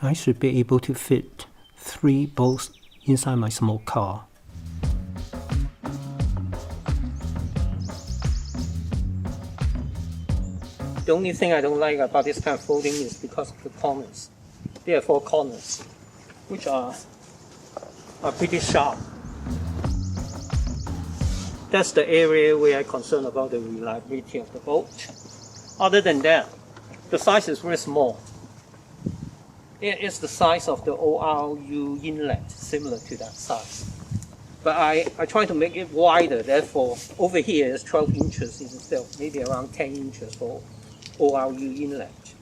I should be able to fit 3 boats inside my small car. The only thing I don't like about this kind of folding is because of the corners. There are 4 corners, which are pretty sharp. That's the area where I'm concerned about the reliability of the boat. Other than that, the size is very small. It is the size of the ORU inlet, similar to that size. But I try to make it wider, therefore over here is 12 inches instead of maybe around 10 inches for ORU inlet.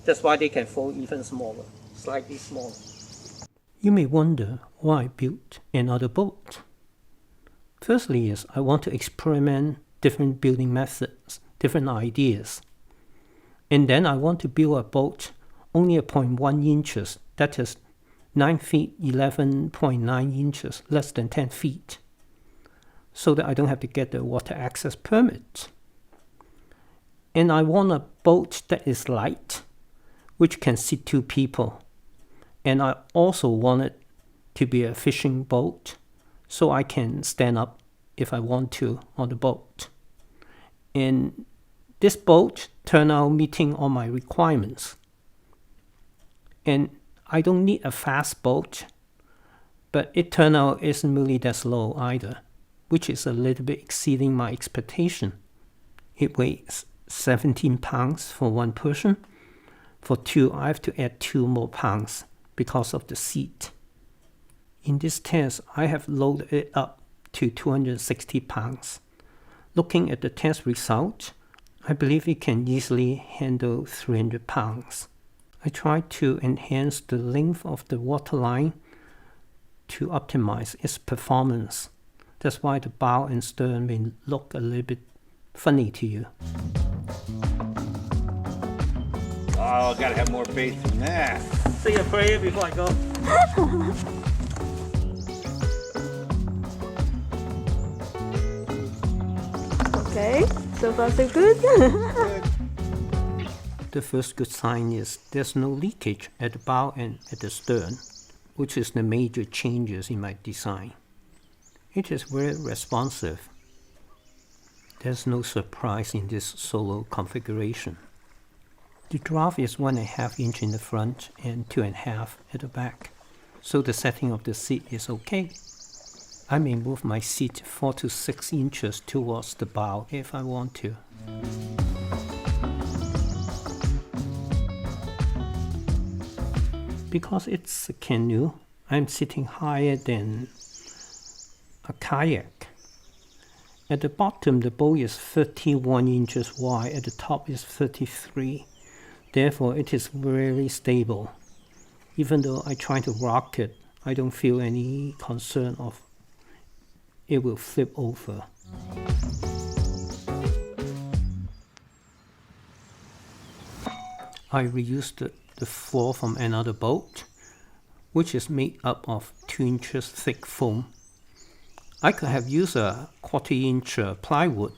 That's why they can fold even smaller, slightly smaller. You may wonder why I built another boat. Firstly is I want to experiment different building methods, different ideas. And then I want to build a boat only at 0.1 inches, that is 9 feet 11.9 inches, less than 10 feet, so that I don't have to get the water access permit. And I want a boat that is light, which can seat 2 people. And I also want it to be a fishing boat, so I can stand up if I want to on the boat. And this boat turned out meeting all my requirements. And I don't need a fast boat, but it turned out isn't really that slow either, which is a little bit exceeding my expectation. It weighs 17 pounds for 1 person. For 2, I have to add 2 more pounds because of the seat. In this test, I have loaded it up to 260 pounds. Looking at the test result, I believe it can easily handle 300 pounds. I tried to enhance the length of the waterline to optimize its performance. That's why the bow and stern may look a little bit funny to you. Oh, gotta have more faith than that. Say a prayer before I go. Okay, so far so good. The first good sign is there's no leakage at the bow and at the stern, which is the major changes in my design. It is very responsive. There's no surprise in this solo configuration. The draft is 1.5 inch in the front and 2.5 at the back, so the setting of the seat is okay. I may move my seat 4 to 6 inches towards the bow if I want to. Because it's a canoe, I'm sitting higher than a kayak. At the bottom, the boat is 31 inches wide, at the top is 33. Therefore, it is very stable. Even though I try to rock it, I don't feel any concern of it will flip over. I reused the floor from another boat, which is made up of 2 inches thick foam. I could have used a 1/4 inch plywood,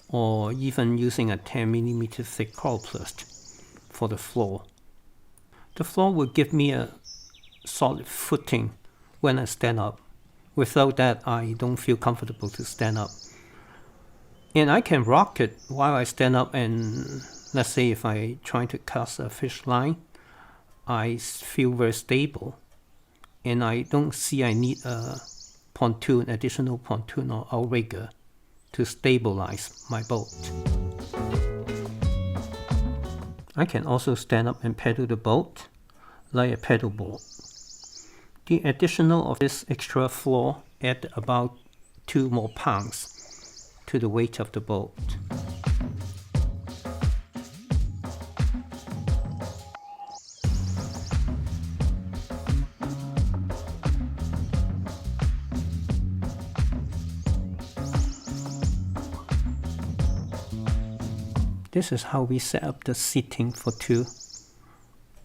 or even using a 10 mm thick coroplast for the floor. The floor will give me a solid footing when I stand up. Without that, I don't feel comfortable to stand up. And I can rock it while I stand up, and let's say if I try to cast a fish line, I feel very stable. And I don't see I need a pontoon, additional pontoon or outrigger to stabilize my boat. I can also stand up and pedal the boat like a paddleboard. The additional of this extra floor add about 2 more pounds to the weight of the boat. This is how we set up the seating for 2.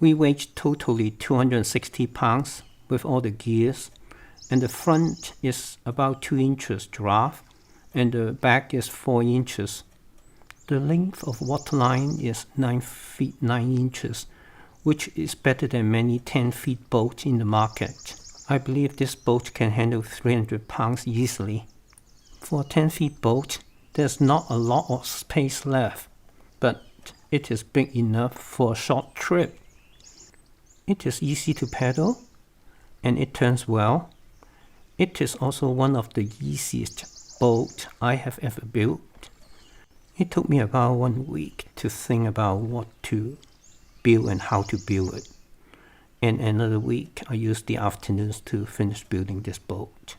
We weighed totally 260 pounds with all the gears, and the front is about 2 inches draft, and the back is 4 inches. The length of waterline is 9 feet 9 inches, which is better than many 10-feet boats in the market. I believe this boat can handle 300 pounds easily. For a 10-feet boat, there's not a lot of space left, but it is big enough for a short trip. It is easy to paddle, and it turns well. It is also one of the easiest boats I have ever built. It took me about 1 week to think about what to build and how to build it. And another week I used the afternoons to finish building this boat.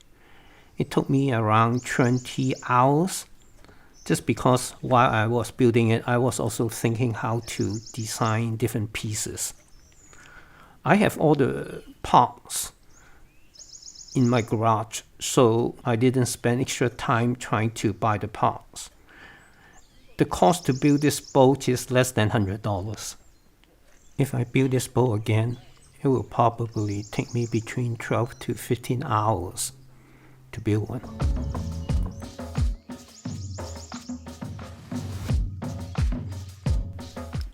It took me around 20 hours, just because while I was building it, I was also thinking how to design different pieces. I have all the parts in my garage, so I didn't spend extra time trying to buy the parts. The cost to build this boat is less than $100. If I build this boat again, it will probably take me between 12 to 15 hours to build one.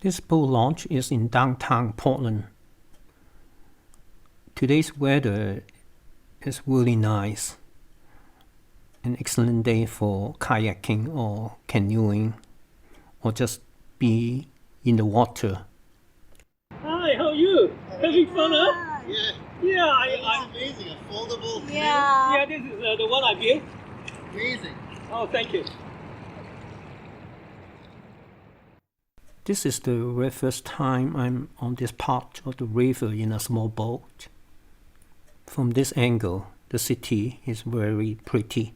This boat launch is in downtown Portland. Today's weather is really nice. An excellent day for kayaking or canoeing, or just be in the water. Hi, how are you? Having fun, huh? Yeah. Yeah, It's amazing. A foldable canoe. Yeah. this is the one I built. Amazing. Oh, thank you. This is the very first time I'm on this part of the river in a small boat. From this angle, the city is very pretty.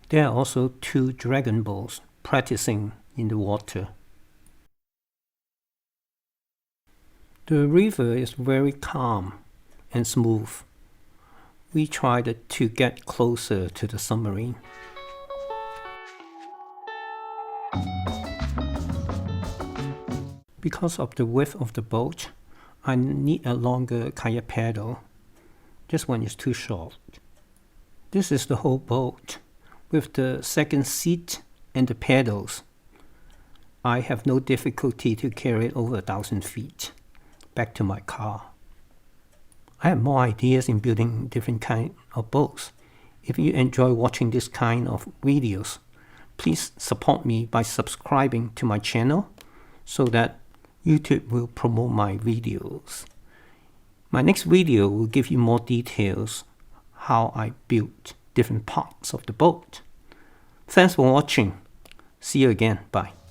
There are also 2 dragon boats practicing in the water. The river is very calm and smooth. We tried to get closer to the submarine. Because of the width of the boat, I need a longer kayak paddle. This one is too short. This is the whole boat, with the second seat and the paddles. I have no difficulty to carry it over 1,000 feet back to my car. I have more ideas in building different kinds of boats. If you enjoy watching this kind of videos, please support me by subscribing to my channel so that YouTube will promote my videos. My next video will give you more details how I built different parts of the boat. Thanks for watching. See you again. Bye.